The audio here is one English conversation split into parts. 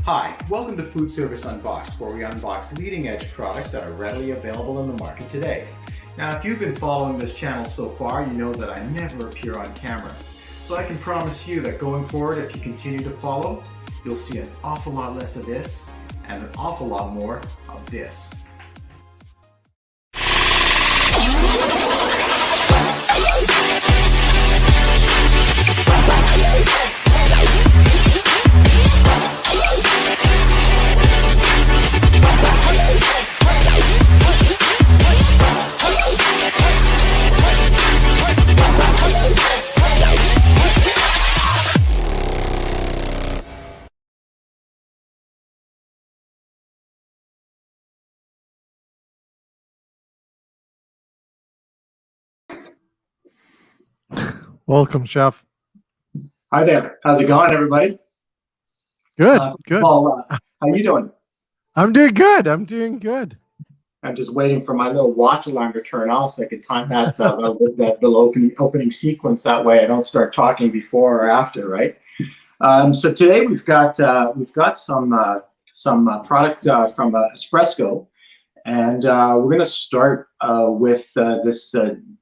Hi, welcome to Food Service Unboxed, where we unbox leading edge products that are readily available in the market today. Now, if you've been following this channel so far, you know that I never appear on camera. So I can promise you that going forward, if you continue to follow, you'll see an awful lot less of this and an awful lot more of this. Welcome, Chef. Hi there. How's it going, everybody? Good, good. Paul, how you doing? I'm doing good. I'm doing good. I'm just waiting for my little watch alarm to turn off so I can time that that little opening sequence. That way, I don't start talking before or after, right? So today we've got some product from Espresso, and we're going to start with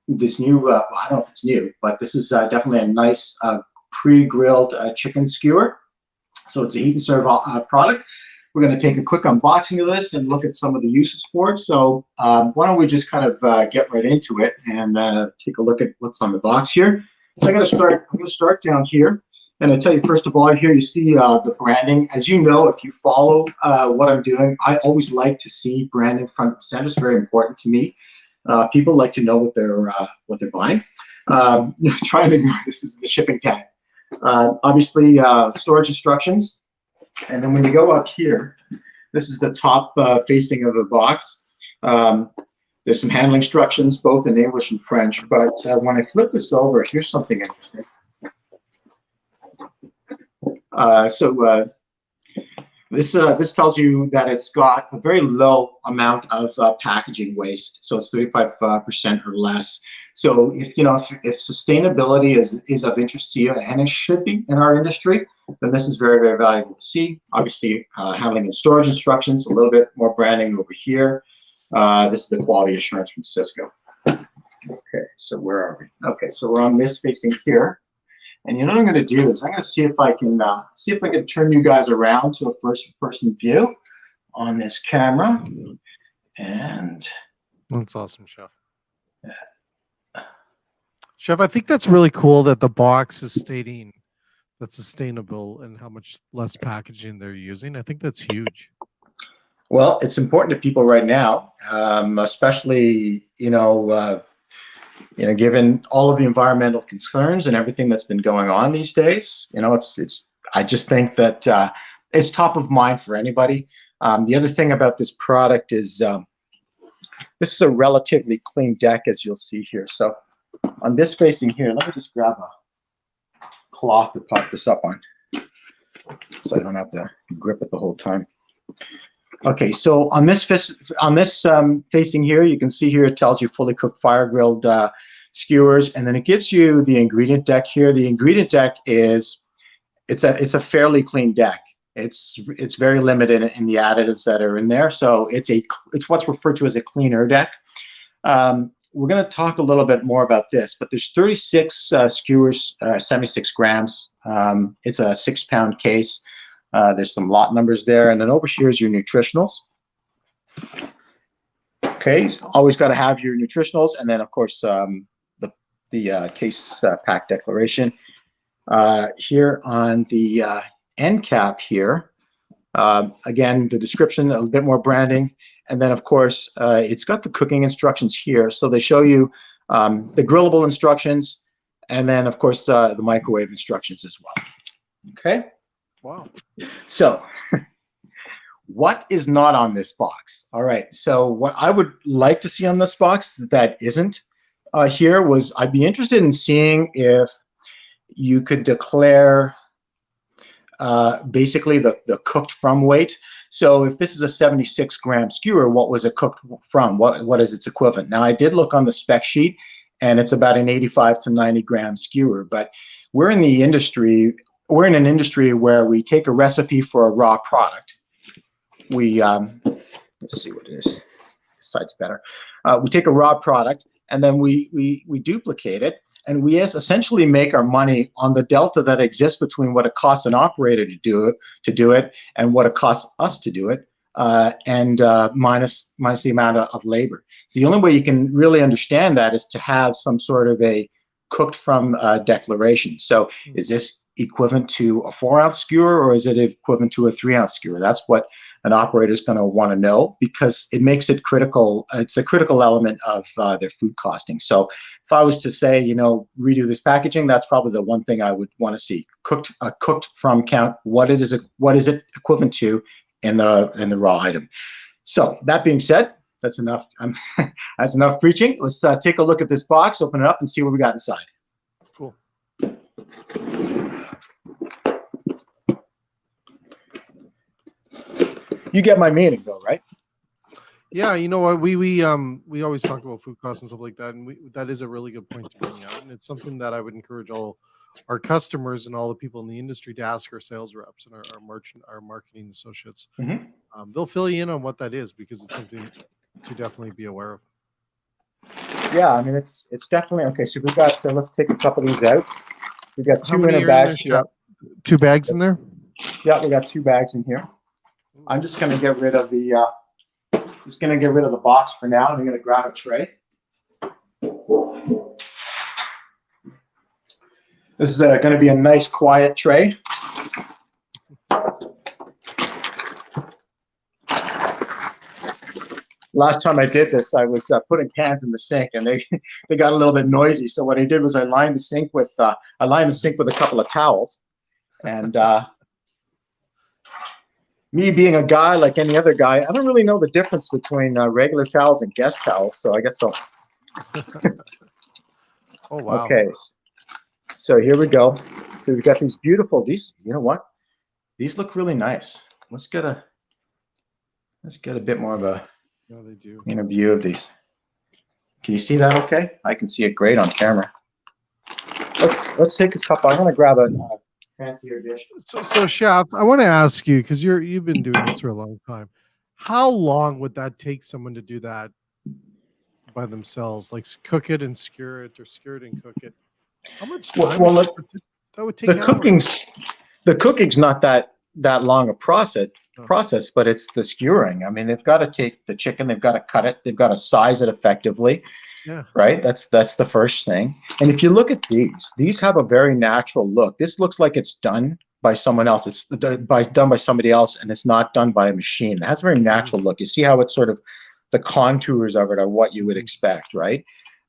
this new. I don't know if it's new, but this is definitely a nice pre-grilled chicken skewer. So it's a heat and serve product. We're going to take a quick unboxing of this and look at some of the uses for it. So why don't we just kind of get right into it and take a look at what's on the box here. So I'm going to start down here. And I tell you, first of all, here you see the branding. As you know, if you follow what I'm doing, I always like to see branding front and center. It's very important to me. People like to know what they're buying. Trying to ignore this is the shipping tag. Obviously, storage instructions. And then when you go up here, this is the top facing of the box. There's some handling instructions, both in English and French. But when I flip this over, here's something interesting. This tells you that it's got a very low amount of packaging waste, so it's 35% or less. So if sustainability is of interest to you, and it should be in our industry, then this is very, very valuable to see. Obviously, handling and storage instructions, a little bit more branding over here. This is the quality assurance from Cisco. Okay, so where are we? Okay, so we're on this facing here. And you know what I'm going to do is I'm going to see if I can turn you guys around to a first-person view on this camera. And that's awesome, Chef. Chef, I think that's really cool that the box is stating that's sustainable and how much less packaging they're using. I think that's huge. Well, it's important to people right now, especially given all of the environmental concerns and everything that's been going on these days. I just think that it's top of mind for anybody. The other thing about this product is this is a relatively clean deck, as you'll see here. So on this facing here, let me just grab a cloth to pop this up on so I don't have to grip it the whole time. Okay, so on this facing here, you can see here it tells you fully cooked fire grilled skewers, and then it gives you the ingredient deck here. The ingredient deck it's a fairly clean deck. It's very limited in the additives that are in there, so it's what's referred to as a cleaner deck. We're going to talk a little bit more about this, but there's 36 skewers, 76 grams. It's a 6-pound case. There's some lot numbers there, and then over here is your nutritionals. Okay, always got to have your nutritionals, and then of course the case pack declaration. Here on the end cap here, again the description, a bit more branding, and then of course it's got the cooking instructions here. So they show you the grillable instructions, and then of course the microwave instructions as well. Okay. Wow. So what is not on this box? All right. So what I would like to see on this box that isn't here was I'd be interested in seeing if you could declare basically the cooked from weight. So if this is a 76-gram skewer, what was it cooked from? What is its equivalent? Now, I did look on the spec sheet, and it's about an 85 to 90 gram skewer. But we're in the industry we're in an industry where we take a recipe for a raw product. We let's see what it is. This side's better. We take a raw product and then we duplicate it, and we essentially make our money on the delta that exists between what it costs an operator to do it and what it costs us to do it, and minus the amount of labor. So the only way you can really understand that is to have some sort of a cooked from declaration. So is this equivalent to a 4-ounce skewer, or is it equivalent to a 3-ounce skewer? That's what an operator is going to want to know, because it makes it critical. It's a critical element of their food costing. So if I was to say, redo this packaging, that's probably the one thing I would want to see. Cooked from count. What is it equivalent to in the raw item? So that being said, that's enough. That's enough preaching. Let's take a look at this box, open it up, and see what we got inside. Cool. You get my meaning, though, right? Yeah, you know what? We always talk about food costs and stuff like that, and that is a really good point to bring out, and it's something that I would encourage all our customers and all the people in the industry to ask our sales reps and our marketing associates. Mm-hmm. They'll fill you in on what that is, because it's something to definitely be aware of. Yeah, I mean it's definitely okay. So we've got. So let's take a couple of these out. We've got How 2 many inner are in bags. there, Chef? 2 bags in there. Yeah, we got 2 bags in here. I'm just going to get rid of the. Box for now. I'm going to grab a tray. This is going to be a nice, quiet tray. Last time I did this, I was putting pans in the sink, and they got a little bit noisy. So what I did was I lined the sink with a couple of towels, and me being a guy like any other guy, I don't really know the difference between regular towels and guest towels. So I guess I'll. Oh wow! Okay, so here we go. So we've got these beautiful. These, you know what? These look really nice. Let's get a bit more of a. No, they do. View of these. Can you see that okay? I can see it great on camera. Let's take a couple. I'm going to grab a fancier dish. So Chef, I want to ask you, because you've been doing this for a long time. How long would that take someone to do that by themselves? Like cook it and skewer it, or skewer it and cook it? How much time that would take? The cooking's not that long a process, but it's the skewering. I mean, they've got to take the chicken, they've got to cut it, they've got to size it effectively. Yeah. Right. That's the first thing. And if you look at these have a very natural look. This looks like it's done by someone else. It's done by somebody else, and it's not done by a machine. It has a very natural look. You see how it's sort of the contours of it are what you would expect, right?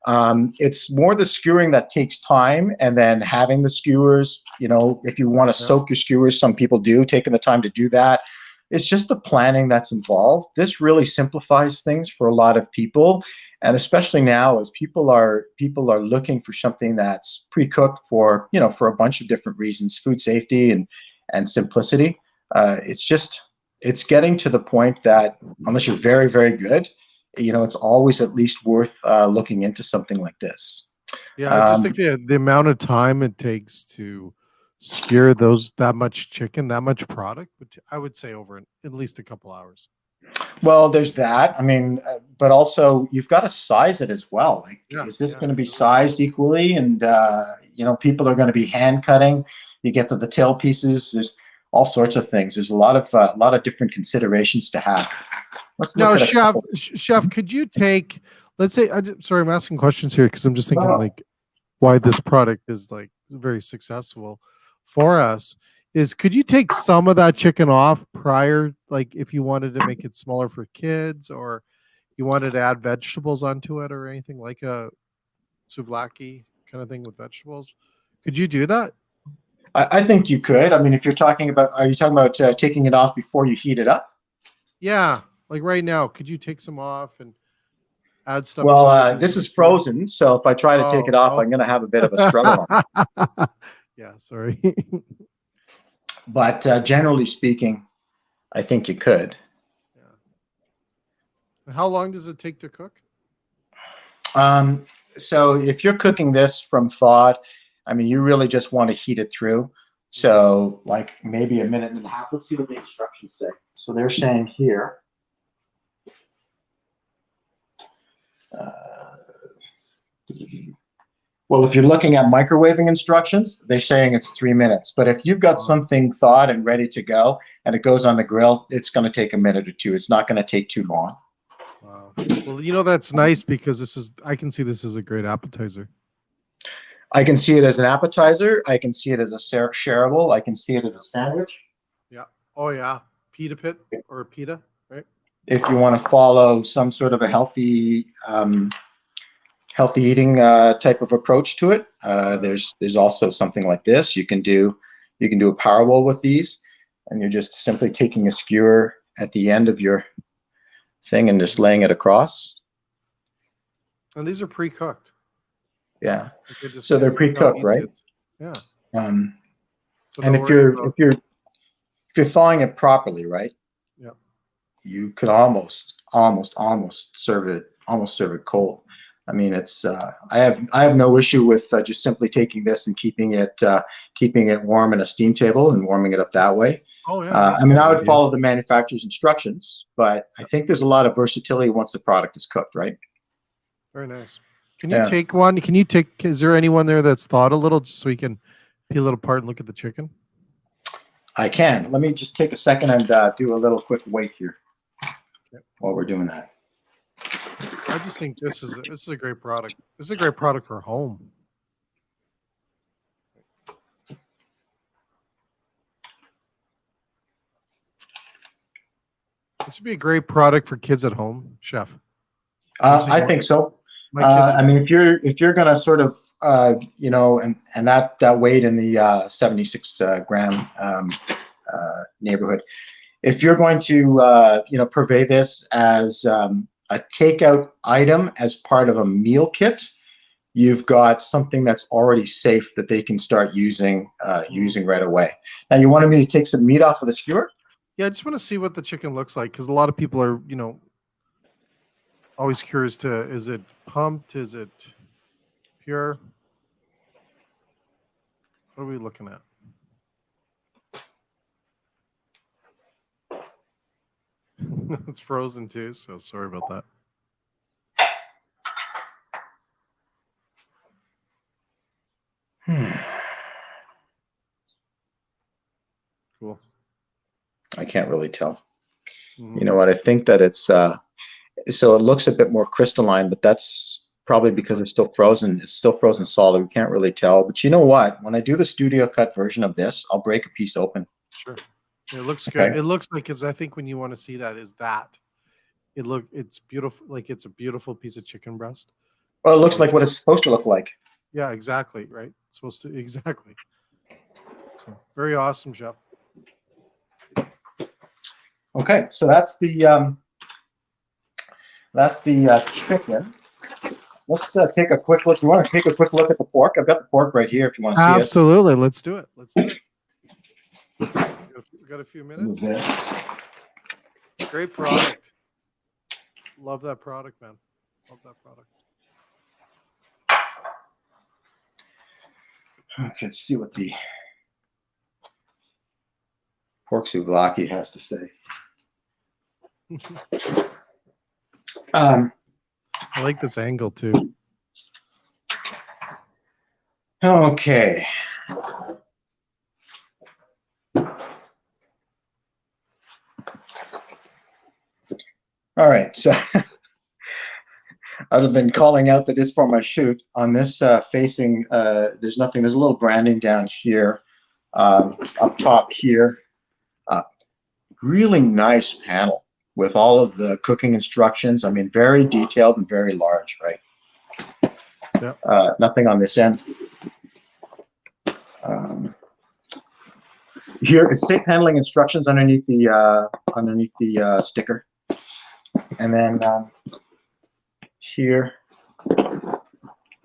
It's more the skewering that takes time, and then having the skewers, if you want to soak your skewers, some people do, taking the time to do that. It's just the planning that's involved. This really simplifies things for a lot of people, and especially now as people are looking for something that's pre-cooked for a bunch of different reasons, food safety and simplicity. It's getting to the point that unless you're very, very good, it's always at least worth looking into something like this. Yeah, I just think the amount of time it takes to skewer that much chicken, that much product, I would say over at least a couple hours. Well, there's that. I mean, but also you've got to size it as well. Like, is this going to be sized equally? And people are going to be hand cutting. You get to the tail pieces. There's all sorts of things. There's a lot of different considerations to have. Now, Chef, could you take? Let's say, sorry, I'm asking questions here because I'm just thinking like why this product is like very successful for us. Could you take some of that chicken off prior, like if you wanted to make it smaller for kids, or you wanted to add vegetables onto it, or anything like a souvlaki kind of thing with vegetables? Could you do that? I think you could. I mean, if are you talking about taking it off before you heat it up? Yeah, like right now, could you take some off and add stuff? Well, this is frozen, so if I try to take it off, I'm going to have a bit of a struggle. Yeah, sorry. But generally speaking, I think you could. Yeah. How long does it take to cook? So if you're cooking this from thawed, I mean, you really just want to heat it through. So like maybe a minute and a half. Let's see what the instructions say. So they're saying here, well, if you're looking at microwaving instructions, they're saying it's 3 minutes. But if you've got something thawed and ready to go and it goes on the grill, it's going to take a minute or two. It's not going to take too long. Wow. Well, you know, that's nice because I can see this as a great appetizer. I can see it as an appetizer. I can see it as a shareable. I can see it as a sandwich. Yeah. Oh, yeah. Pita pit or a pita, right? If you want to follow some sort of a healthy eating type of approach to it, there's also something like this. You can do a power bowl with these, and you're just simply taking a skewer at the end of your thing and just laying it across. And these are pre-cooked. Yeah. So they're pre-cooked, right? Yeah. So and if you're thawing it properly, right? Yeah. You could almost serve it cold. I mean, it's I have no issue with just simply taking this and keeping it warm in a steam table and warming it up that way. Oh yeah. I mean, I would follow the manufacturer's instructions, but I think there's a lot of versatility once the product is cooked, right? Very nice. Can you take one? Is there anyone there that's thawed a little just so we can peel it apart and look at the chicken? I can. Let me just take a second and do a little quick wait here while we're doing that. I just think this is a great product. This is a great product for home. This would be a great product for kids at home, Chef. I think so. I mean, if you're gonna sort of and that weight in the 76 gram neighborhood, if you're going to purvey this as a takeout item as part of a meal kit, you've got something that's already safe that they can start using right away. Now, you wanted me to take some meat off of the skewer? Yeah, I just want to see what the chicken looks like because a lot of people are, always curious is it pumped? Is it pure? What are we looking at? It's frozen too, so sorry about that. Cool. I can't really tell. You know what? I think that it's so it looks a bit more crystalline, but that's probably because it's still frozen. It's still frozen solid. We can't really tell. But you know what? When I do the studio cut version of this, I'll break a piece open. Sure. It looks good. Okay. It looks like I think when you want to see that is that it's beautiful. Like it's a beautiful piece of chicken breast. Well, it looks like what it's supposed to look like. Yeah, exactly. Right. It's supposed to exactly. So very awesome, Chef. Okay, so that's the chicken. Let's take a quick look. You want to take a quick look at the pork? I've got the pork right here if you want to see it. Absolutely. Let's do it. We've got a few minutes. Great product. Love that product, man. Love that product. Okay, let's see what the pork souvlaki has to say. I like this angle too. Okay. All right, so other than calling out that it's for my shoot, on this facing, there's nothing, there's a little branding down here, up top here. Really nice panel with all of the cooking instructions. I mean, very detailed and very large, right? Yeah. Nothing on this end. Here, it's safe handling instructions underneath the sticker. And then here,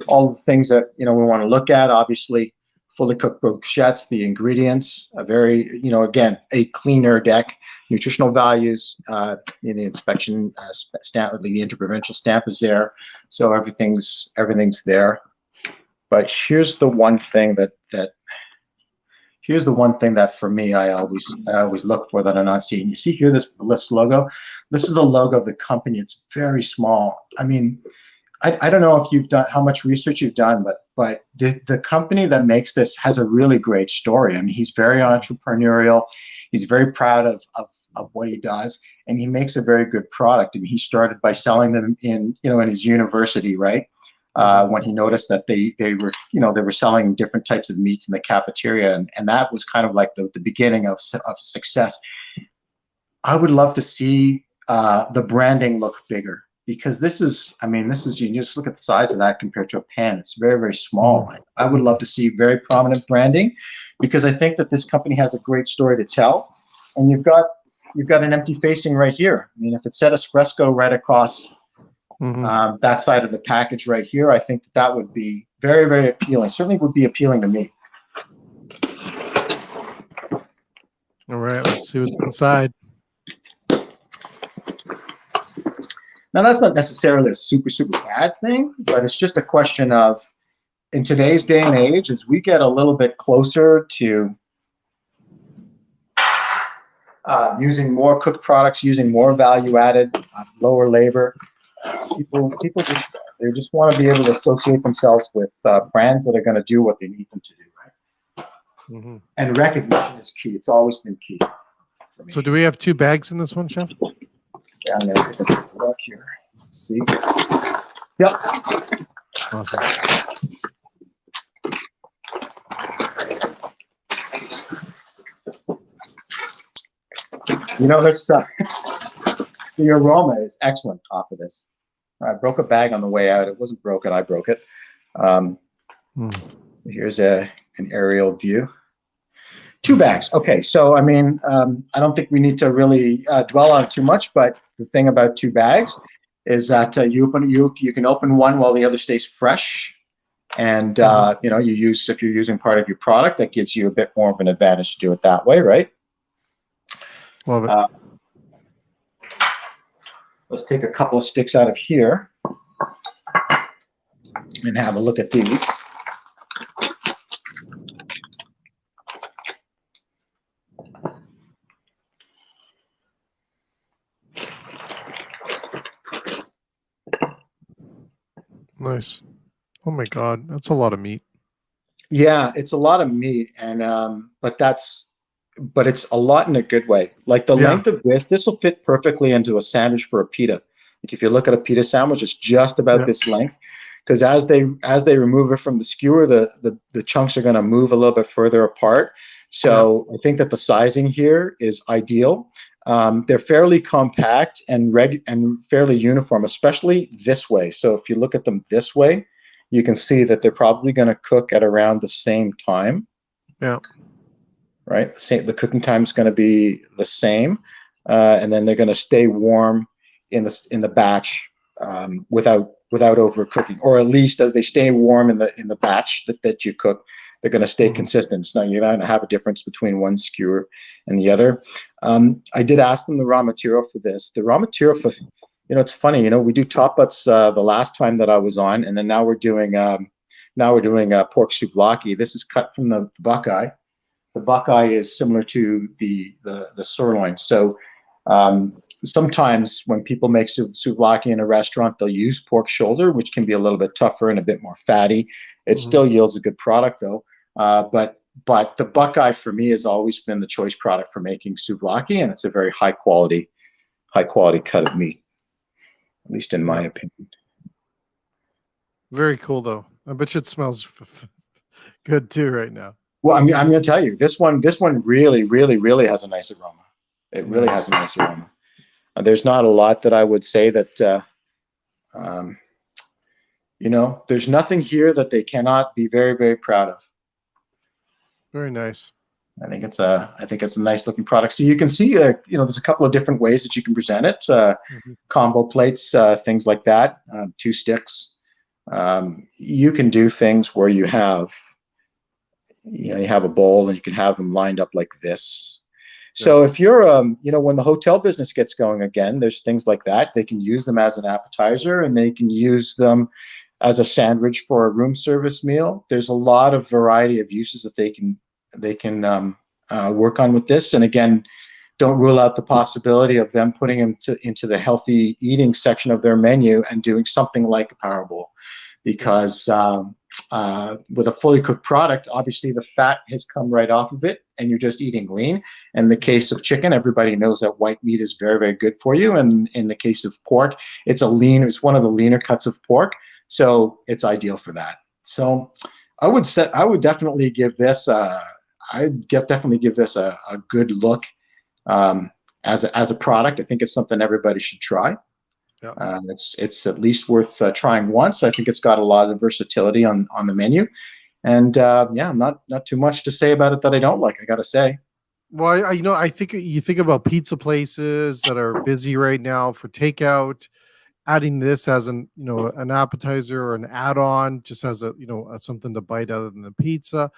all the things that we want to look at. Obviously, fully cooked brochettes, the ingredients, a very again a cleaner deck, nutritional values, in the inspection stamp, the interprovincial stamp is there, so everything's there. But here's the one thing here's the one thing that for me I always look for that I'm not seeing. You see here this logo. This is the logo of the company. It's very small. I mean, I don't know if you've done how much research you've done, but the company that makes this has a really great story. I mean, he's very entrepreneurial. He's very proud of what he does, and he makes a very good product. I mean, he started by selling them in his university, right? When he noticed that they were selling different types of meats in the cafeteria, and that was kind of like the beginning of success. I would love to see the branding look bigger, because this is you just look at the size of that compared to a pan. It's very, very small. I would love to see very prominent branding, because I think that this company has a great story to tell. And you've got an empty facing right here. I mean, if it said espresso right across that side of the package right here, I think that would be very, very appealing. Certainly would be appealing to me. All right, let's see what's inside. Now, that's not necessarily a super, super bad thing, but it's just a question of, in today's day and age, as we get a little bit closer to using more cooked products, using more value-added, lower labor, people just want to be able to associate themselves with brands that are going to do what they need them to do, right? And recognition is key. It's always been key for me. So do we have 2 bags in this one, Chef? Yeah, I'm going to take a look here. Let's see. Yep. Awesome. You know, this the aroma is excellent off of this. I broke a bag on the way out. It wasn't broken. I broke it. Here's an aerial view. 2 bags. Okay, so I mean, I don't think we need to really dwell on it too much. But the thing about 2 bags is that you can open one while the other stays fresh, and if you're using part of your product, that gives you a bit more of an advantage to do it that way, right? Love it. Let's take a couple of sticks out of here and have a look at these. Nice. Oh my God, that's a lot of meat. Yeah, it's a lot of meat, and but it's a lot in a good way. Like the length of this will fit perfectly into a sandwich for a pita. Like if you look at a pita sandwich, it's just about this length, because as they remove it from the skewer, the chunks are going to move a little bit further apart. So I think that the sizing here is ideal. They're fairly compact and fairly uniform, especially this way. So if you look at them this way, you can see that they're probably going to cook at around the same time. Yeah. Right. The cooking time is going to be the same, and then they're going to stay warm in the batch without overcooking, or at least as they stay warm in the batch that you cook, they're going to stay consistent. So you're not going to have a difference between one skewer and the other. I did ask them the raw material for this. The raw material for, it's funny, we do top butts the last time that I was on, and then now we're doing pork souvlaki. This is cut from the buckeye. The buckeye is similar to the sirloin. So sometimes when people make souvlaki in a restaurant, they'll use pork shoulder, which can be a little bit tougher and a bit more fatty. It still yields a good product though. But the buckeye for me has always been the choice product for making souvlaki, and it's a very high quality cut of meat, at least in my opinion. Very cool though. I bet you it smells good too right now. Well, I'm going to tell you, this one really, really, really has a nice aroma. It really has a nice aroma. There's not a lot that I would say that, there's nothing here that they cannot be very, very proud of. Very nice. I think it's a nice looking product. So you can see, there's a couple of different ways that you can present it. Combo plates, things like that, 2 sticks. You can do things where you have a bowl and you can have them lined up like this. So if you're, when the hotel business gets going again, there's things like that. They can use them as an appetizer, and they can use them as a sandwich for a room service meal. There's a lot of variety of uses that they can work on with this. And again, don't rule out the possibility of them putting them into the healthy eating section of their menu and doing something like a Power Bowl, because with a fully cooked product, obviously the fat has come right off of it and you're just eating lean. In the case of chicken, everybody knows that white meat is very, very good for you. And in the case of pork, it's one of the leaner cuts of pork. So it's ideal for that. So I would definitely give this a good look as a product. I think it's something everybody should try. Yeah. It's at least worth trying once. I think it's got a lot of versatility on the menu, and not too much to say about it that I don't like, I gotta say. Well, I think you think about pizza places that are busy right now for takeout, adding this as an appetizer or an add-on, just as something to bite other than the pizza.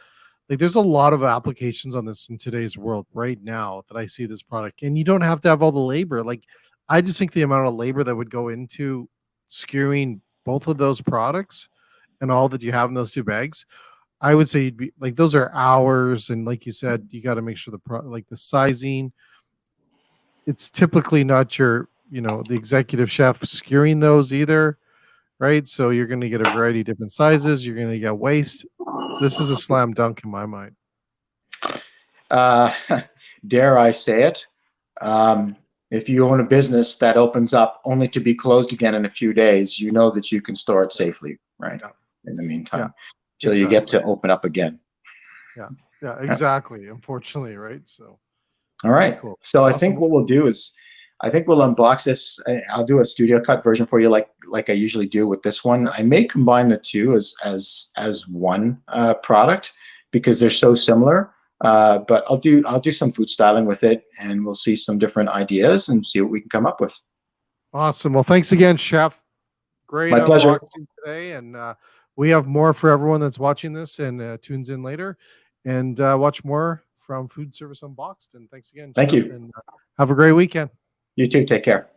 Like, there's a lot of applications on this in today's world right now that I see this product, and you don't have to have all the labor. Like, I just think the amount of labor that would go into skewering both of those products and all that you have in those two bags, I would say you'd be like, those are hours. And like you said, you got to make sure the sizing, it's typically not your, the executive chef skewering those either. Right. So you're going to get a variety of different sizes. You're going to get waste. This is a slam dunk in my mind. Dare I say it? If you own a business that opens up only to be closed again in a few days, you know that you can store it safely, right? Yeah. In the meantime, till you get to open up again. Yeah, exactly. Unfortunately, right? So, all right. Cool. So awesome. I think what we'll do is, we'll unbox this. I'll do a studio cut version for you, like I usually do with this one. I may combine the two as one product because they're so similar. But I'll do some food styling with it, and we'll see some different ideas and see what we can come up with. Awesome. Well, thanks again, Chef. Great My pleasure today, and we have more for everyone that's watching this and tunes in later, and watch more from Food Service Unboxed. And thanks again. Thank Chef, you. and have a great weekend. You too. Take care.